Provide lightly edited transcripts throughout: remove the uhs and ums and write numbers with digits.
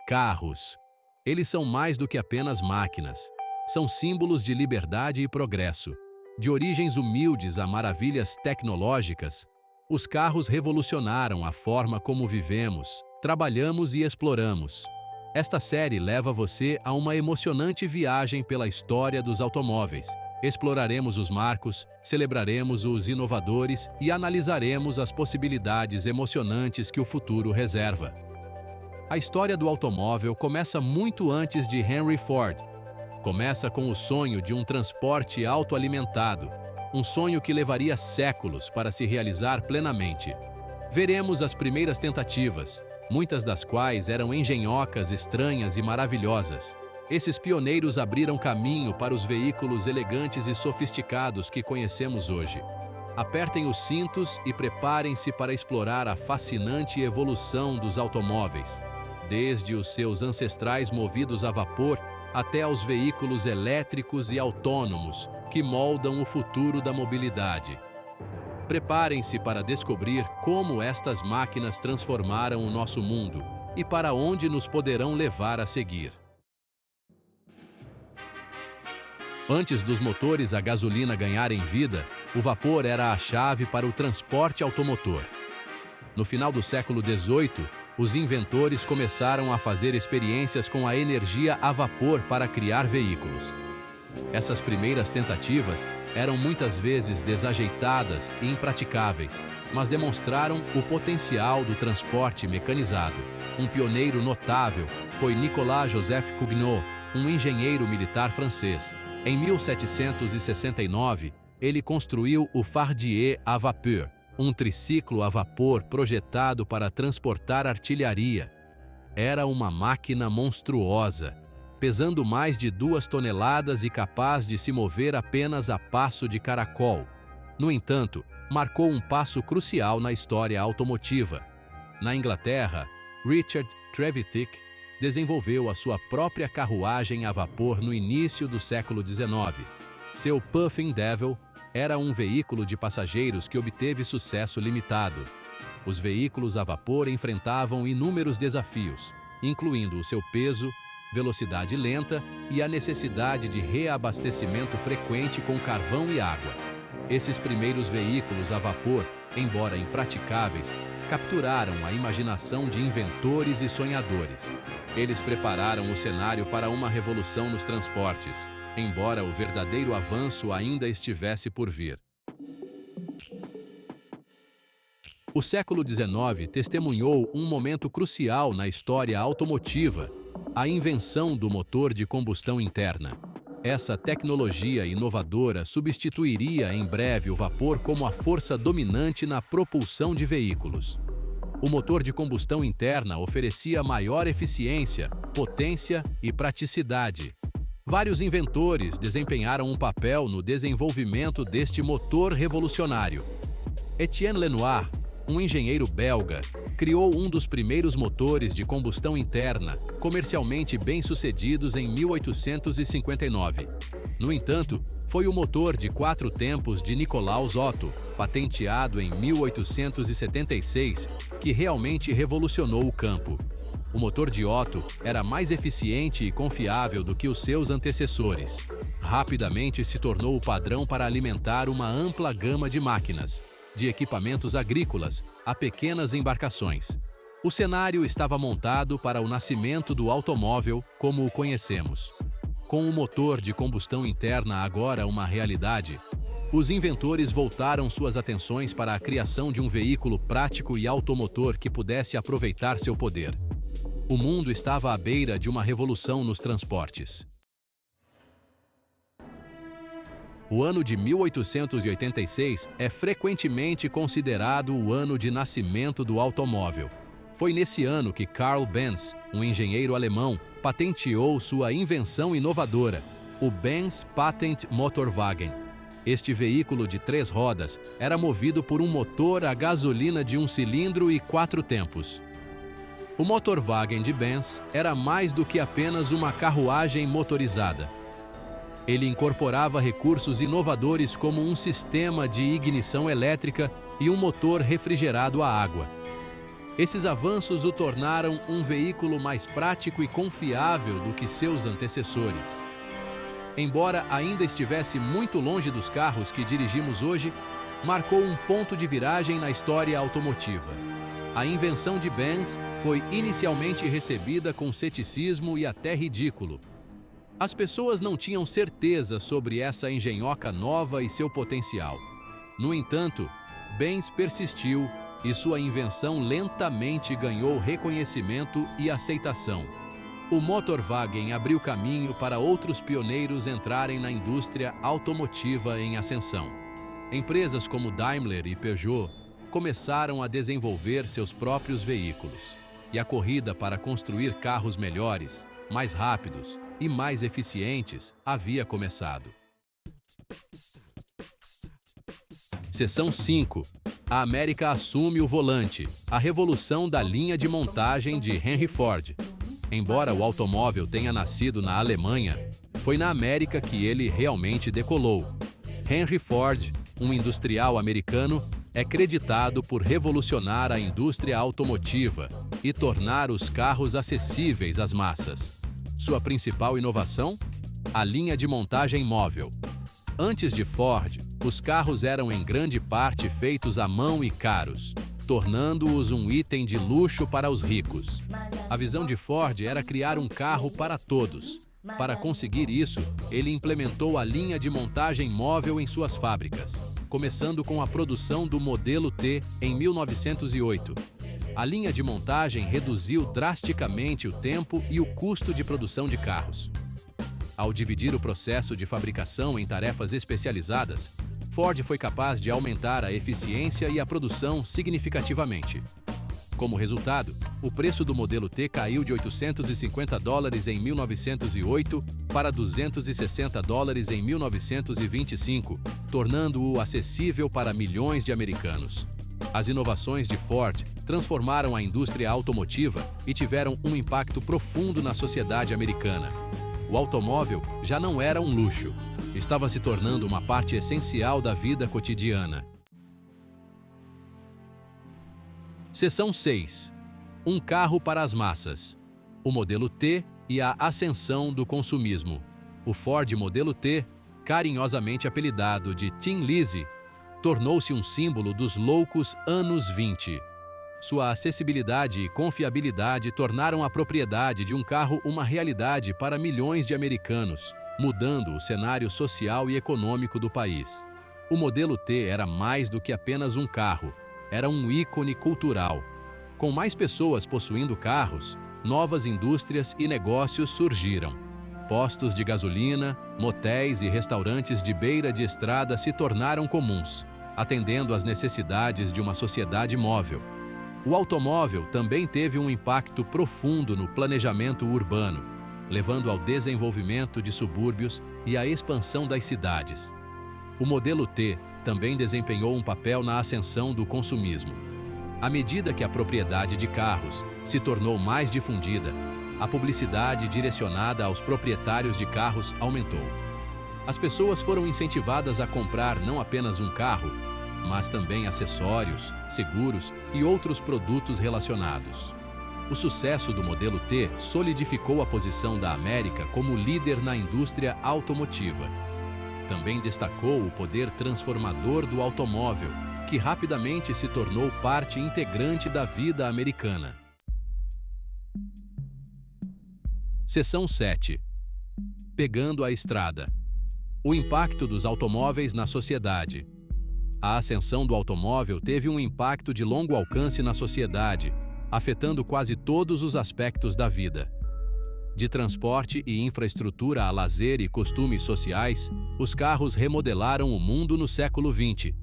Carros. Eles são mais do que apenas máquinas. São símbolos de liberdade e progresso. De origens humildes a maravilhas tecnológicas, os carros revolucionaram a forma como vivemos, trabalhamos e exploramos. Esta série leva você a uma emocionante viagem pela história dos automóveis. Exploraremos os marcos, celebraremos os inovadores e analisaremos as possibilidades emocionantes que o futuro reserva. A história do automóvel começa muito antes de Henry Ford. Começa com o sonho de um transporte autoalimentado, um sonho que levaria séculos para se realizar plenamente. Veremos as primeiras tentativas, muitas das quais eram engenhocas, estranhas e maravilhosas. Esses pioneiros abriram caminho para os veículos elegantes e sofisticados que conhecemos hoje. Apertem os cintos e preparem-se para explorar a fascinante evolução dos automóveis, desde os seus ancestrais movidos a vapor até aos veículos elétricos e autônomos que moldam o futuro da mobilidade. Preparem-se para descobrir como estas máquinas transformaram o nosso mundo e para onde nos poderão levar a seguir. Antes dos motores a gasolina ganharem vida, o vapor era a chave para o transporte automotor. No final do século XVIII, os inventores começaram a fazer experiências com a energia a vapor para criar veículos. Essas primeiras tentativas eram muitas vezes desajeitadas e impraticáveis, mas demonstraram o potencial do transporte mecanizado. Um pioneiro notável foi Nicolas-Joseph Cugnot, um engenheiro militar francês. Em 1769, ele construiu o Fardier à vapeur, um triciclo a vapor projetado para transportar artilharia. Era uma máquina monstruosa, pesando mais de 2 toneladas e capaz de se mover apenas a passo de caracol. No entanto, marcou um passo crucial na história automotiva. Na Inglaterra, Richard Trevithick desenvolveu a sua própria carruagem a vapor no início do século XIX. Seu Puffing Devil era um veículo de passageiros que obteve sucesso limitado. Os veículos a vapor enfrentavam inúmeros desafios, incluindo o seu peso, velocidade lenta e a necessidade de reabastecimento frequente com carvão e água. Esses primeiros veículos a vapor, embora impraticáveis, capturaram a imaginação de inventores e sonhadores. Eles prepararam o cenário para uma revolução nos transportes, embora o verdadeiro avanço ainda estivesse por vir. O século XIX testemunhou um momento crucial na história automotiva, a invenção do motor de combustão interna. Essa tecnologia inovadora substituiria em breve o vapor como a força dominante na propulsão de veículos. O motor de combustão interna oferecia maior eficiência, potência e praticidade. Vários inventores desempenharam um papel no desenvolvimento deste motor revolucionário. Etienne Lenoir, um engenheiro belga, criou um dos primeiros motores de combustão interna, comercialmente bem-sucedidos em 1859. No entanto, foi o motor de 4 tempos de Nikolaus Otto, patenteado em 1876, que realmente revolucionou o campo. O motor de Otto era mais eficiente e confiável do que os seus antecessores. Rapidamente se tornou o padrão para alimentar uma ampla gama de máquinas, de equipamentos agrícolas a pequenas embarcações. O cenário estava montado para o nascimento do automóvel como o conhecemos. Com o motor de combustão interna agora uma realidade, os inventores voltaram suas atenções para a criação de um veículo prático e automotor que pudesse aproveitar seu poder. O mundo estava à beira de uma revolução nos transportes. O ano de 1886 é frequentemente considerado o ano de nascimento do automóvel. Foi nesse ano que Carl Benz, um engenheiro alemão, patenteou sua invenção inovadora, o Benz Patent Motorwagen. Este veículo de 3 rodas era movido por um motor a gasolina de 1 cilindro e 4 tempos. O Motorwagen de Benz era mais do que apenas uma carruagem motorizada. Ele incorporava recursos inovadores como um sistema de ignição elétrica e um motor refrigerado a água. Esses avanços o tornaram um veículo mais prático e confiável do que seus antecessores. Embora ainda estivesse muito longe dos carros que dirigimos hoje, marcou um ponto de viragem na história automotiva. A invenção de Benz foi inicialmente recebida com ceticismo e até ridículo. As pessoas não tinham certeza sobre essa engenhoca nova e seu potencial. No entanto, Benz persistiu e sua invenção lentamente ganhou reconhecimento e aceitação. O Motorwagen abriu caminho para outros pioneiros entrarem na indústria automotiva em ascensão. Empresas como Daimler e Peugeot começaram a desenvolver seus próprios veículos, e a corrida para construir carros melhores, mais rápidos e mais eficientes havia começado. Seção 5. A América assume o volante, a revolução da linha de montagem de Henry Ford. Embora o automóvel tenha nascido na Alemanha, foi na América que ele realmente decolou. Henry Ford, um industrial americano, é creditado por revolucionar a indústria automotiva e tornar os carros acessíveis às massas. Sua principal inovação? A linha de montagem móvel. Antes de Ford, os carros eram em grande parte feitos à mão e caros, tornando-os um item de luxo para os ricos. A visão de Ford era criar um carro para todos. Para conseguir isso, ele implementou a linha de montagem móvel em suas fábricas, começando com a produção do modelo T em 1908. A linha de montagem reduziu drasticamente o tempo e o custo de produção de carros. Ao dividir o processo de fabricação em tarefas especializadas, Ford foi capaz de aumentar a eficiência e a produção significativamente. Como resultado, o preço do modelo T caiu de $850 em 1908 para $260 em 1925, tornando-o acessível para milhões de americanos. As inovações de Ford transformaram a indústria automotiva e tiveram um impacto profundo na sociedade americana. O automóvel já não era um luxo, estava se tornando uma parte essencial da vida cotidiana. Seção 6. Um carro para as massas. O modelo T e a ascensão do consumismo. O Ford modelo T, carinhosamente apelidado de Tin Lizzy, tornou-se um símbolo dos loucos anos 20. Sua acessibilidade e confiabilidade tornaram a propriedade de um carro uma realidade para milhões de americanos, mudando o cenário social e econômico do país. O modelo T era mais do que apenas um carro. Era um ícone cultural. Com mais pessoas possuindo carros, novas indústrias e negócios surgiram. Postos de gasolina, motéis e restaurantes de beira de estrada se tornaram comuns, atendendo às necessidades de uma sociedade móvel. O automóvel também teve um impacto profundo no planejamento urbano, levando ao desenvolvimento de subúrbios e à expansão das cidades. O modelo T também desempenhou um papel na ascensão do consumismo. À medida que a propriedade de carros se tornou mais difundida, a publicidade direcionada aos proprietários de carros aumentou. As pessoas foram incentivadas a comprar não apenas um carro, mas também acessórios, seguros e outros produtos relacionados. O sucesso do modelo T solidificou a posição da América como líder na indústria automotiva. Também destacou o poder transformador do automóvel, que rapidamente se tornou parte integrante da vida americana. Seção 7. Pegando a estrada. O impacto dos automóveis na sociedade. A ascensão do automóvel teve um impacto de longo alcance na sociedade, afetando quase todos os aspectos da vida. De transporte e infraestrutura a lazer e costumes sociais, os carros remodelaram o mundo no século XX.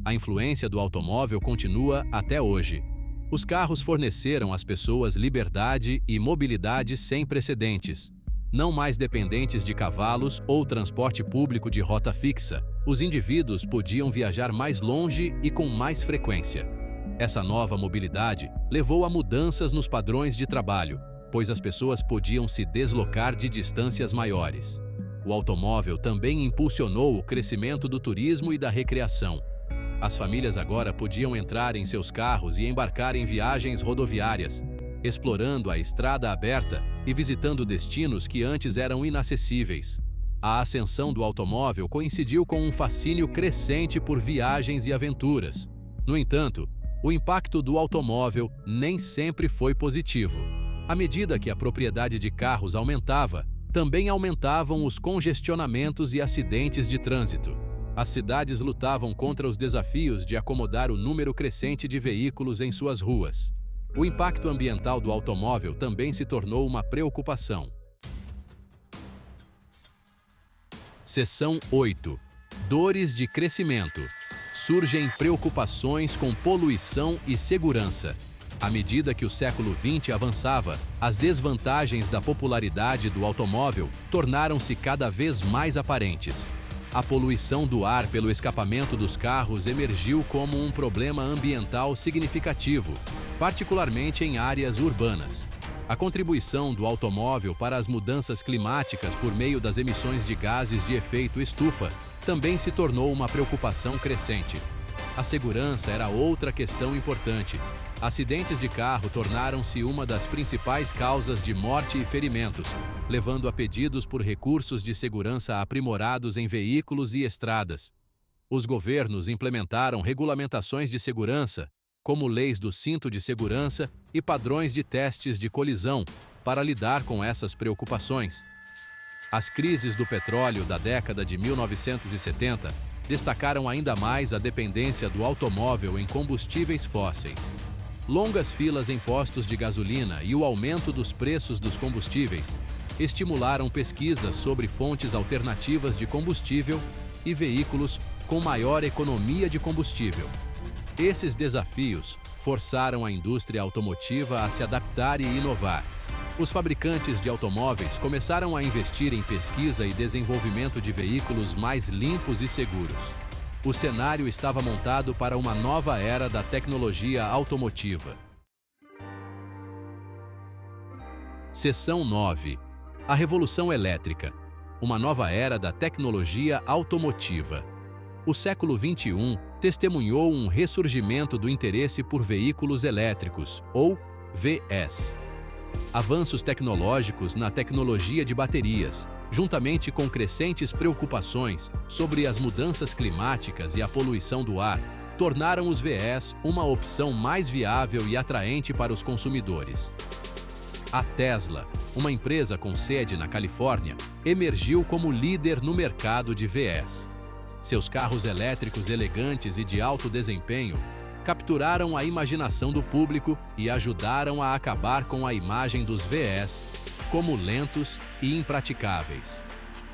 A influência do automóvel continua até hoje. Os carros forneceram às pessoas liberdade e mobilidade sem precedentes. Não mais dependentes de cavalos ou transporte público de rota fixa, os indivíduos podiam viajar mais longe e com mais frequência. Essa nova mobilidade levou a mudanças nos padrões de trabalho, pois as pessoas podiam se deslocar de distâncias maiores. O automóvel também impulsionou o crescimento do turismo e da recreação. As famílias agora podiam entrar em seus carros e embarcar em viagens rodoviárias, explorando a estrada aberta e visitando destinos que antes eram inacessíveis. A ascensão do automóvel coincidiu com um fascínio crescente por viagens e aventuras. No entanto, o impacto do automóvel nem sempre foi positivo. À medida que a propriedade de carros aumentava, também aumentavam os congestionamentos e acidentes de trânsito. As cidades lutavam contra os desafios de acomodar o número crescente de veículos em suas ruas. O impacto ambiental do automóvel também se tornou uma preocupação. Seção 8. Dores de crescimento. Surgem preocupações com poluição e segurança. À medida que o século XX avançava, as desvantagens da popularidade do automóvel tornaram-se cada vez mais aparentes. A poluição do ar pelo escapamento dos carros emergiu como um problema ambiental significativo, particularmente em áreas urbanas. A contribuição do automóvel para as mudanças climáticas por meio das emissões de gases de efeito estufa também se tornou uma preocupação crescente. A segurança era outra questão importante. Acidentes de carro tornaram-se uma das principais causas de morte e ferimentos, levando a pedidos por recursos de segurança aprimorados em veículos e estradas. Os governos implementaram regulamentações de segurança, como leis do cinto de segurança e padrões de testes de colisão, para lidar com essas preocupações. As crises do petróleo da década de 1970 destacaram ainda mais a dependência do automóvel em combustíveis fósseis. Longas filas em postos de gasolina e o aumento dos preços dos combustíveis estimularam pesquisas sobre fontes alternativas de combustível e veículos com maior economia de combustível. Esses desafios forçaram a indústria automotiva a se adaptar e inovar. Os fabricantes de automóveis começaram a investir em pesquisa e desenvolvimento de veículos mais limpos e seguros. O cenário estava montado para uma nova era da tecnologia automotiva. Seção 9. A Revolução Elétrica. Uma nova era da tecnologia automotiva. O século XXI testemunhou um ressurgimento do interesse por veículos elétricos, ou VEs. Avanços tecnológicos na tecnologia de baterias, juntamente com crescentes preocupações sobre as mudanças climáticas e a poluição do ar, tornaram os VEs uma opção mais viável e atraente para os consumidores. A Tesla, uma empresa com sede na Califórnia, emergiu como líder no mercado de VEs. Seus carros elétricos elegantes e de alto desempenho capturaram a imaginação do público e ajudaram a acabar com a imagem dos VEs como lentos e impraticáveis.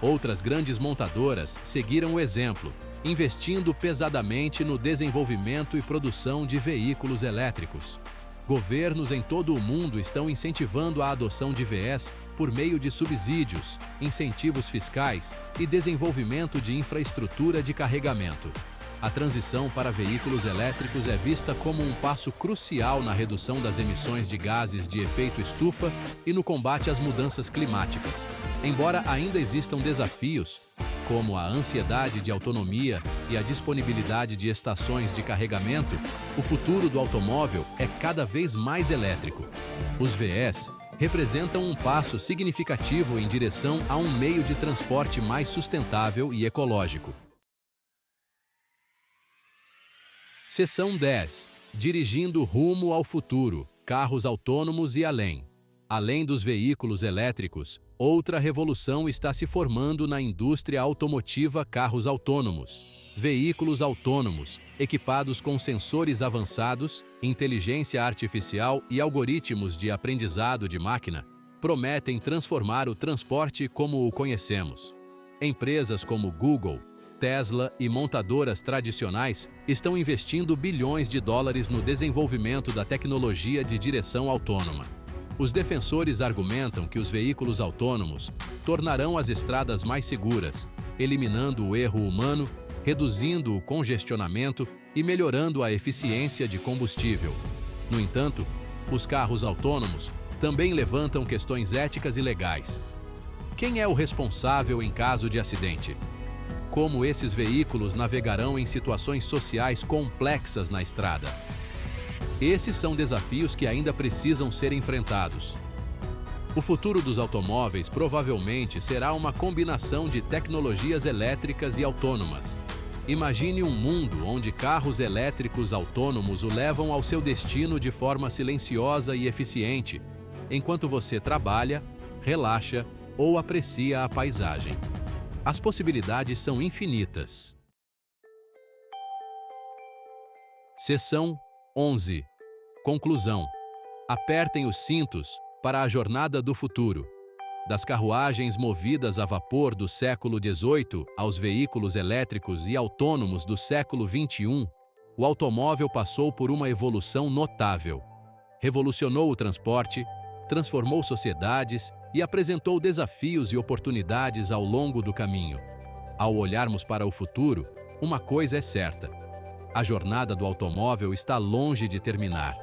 Outras grandes montadoras seguiram o exemplo, investindo pesadamente no desenvolvimento e produção de veículos elétricos. Governos em todo o mundo estão incentivando a adoção de VEs por meio de subsídios, incentivos fiscais e desenvolvimento de infraestrutura de carregamento. A transição para veículos elétricos é vista como um passo crucial na redução das emissões de gases de efeito estufa e no combate às mudanças climáticas. Embora ainda existam desafios, como a ansiedade de autonomia e a disponibilidade de estações de carregamento, o futuro do automóvel é cada vez mais elétrico. Os VEs representam um passo significativo em direção a um meio de transporte mais sustentável e ecológico. Seção 10. Dirigindo rumo ao futuro, carros autônomos e além. Além dos veículos elétricos, outra revolução está se formando na indústria automotiva: carros autônomos. Veículos autônomos, equipados com sensores avançados, inteligência artificial e algoritmos de aprendizado de máquina, prometem transformar o transporte como o conhecemos. Empresas como Google, Tesla e montadoras tradicionais estão investindo bilhões de dólares no desenvolvimento da tecnologia de direção autônoma. Os defensores argumentam que os veículos autônomos tornarão as estradas mais seguras, eliminando o erro humano, reduzindo o congestionamento e melhorando a eficiência de combustível. No entanto, os carros autônomos também levantam questões éticas e legais. Quem é o responsável em caso de acidente? como esses veículos navegarão em situações sociais complexas na estrada. Esses são desafios que ainda precisam ser enfrentados. O futuro dos automóveis provavelmente será uma combinação de tecnologias elétricas e autônomas. Imagine um mundo onde carros elétricos autônomos o levam ao seu destino de forma silenciosa e eficiente, enquanto você trabalha, relaxa ou aprecia a paisagem. As possibilidades são infinitas. Seção 11. Conclusão. Apertem os cintos para a jornada do futuro. Das carruagens movidas a vapor do século XVIII aos veículos elétricos e autônomos do século XXI, o automóvel passou por uma evolução notável. Revolucionou o transporte, transformou sociedades e apresentou desafios e oportunidades ao longo do caminho. Ao olharmos para o futuro, uma coisa é certa: a jornada do automóvel está longe de terminar.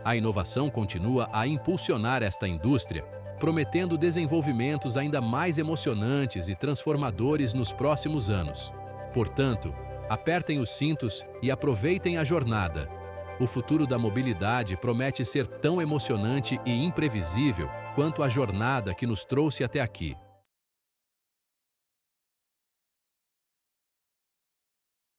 A inovação continua a impulsionar esta indústria, prometendo desenvolvimentos ainda mais emocionantes e transformadores nos próximos anos. Portanto, apertem os cintos e aproveitem a jornada. O futuro da mobilidade promete ser tão emocionante e imprevisível quanto a jornada que nos trouxe até aqui.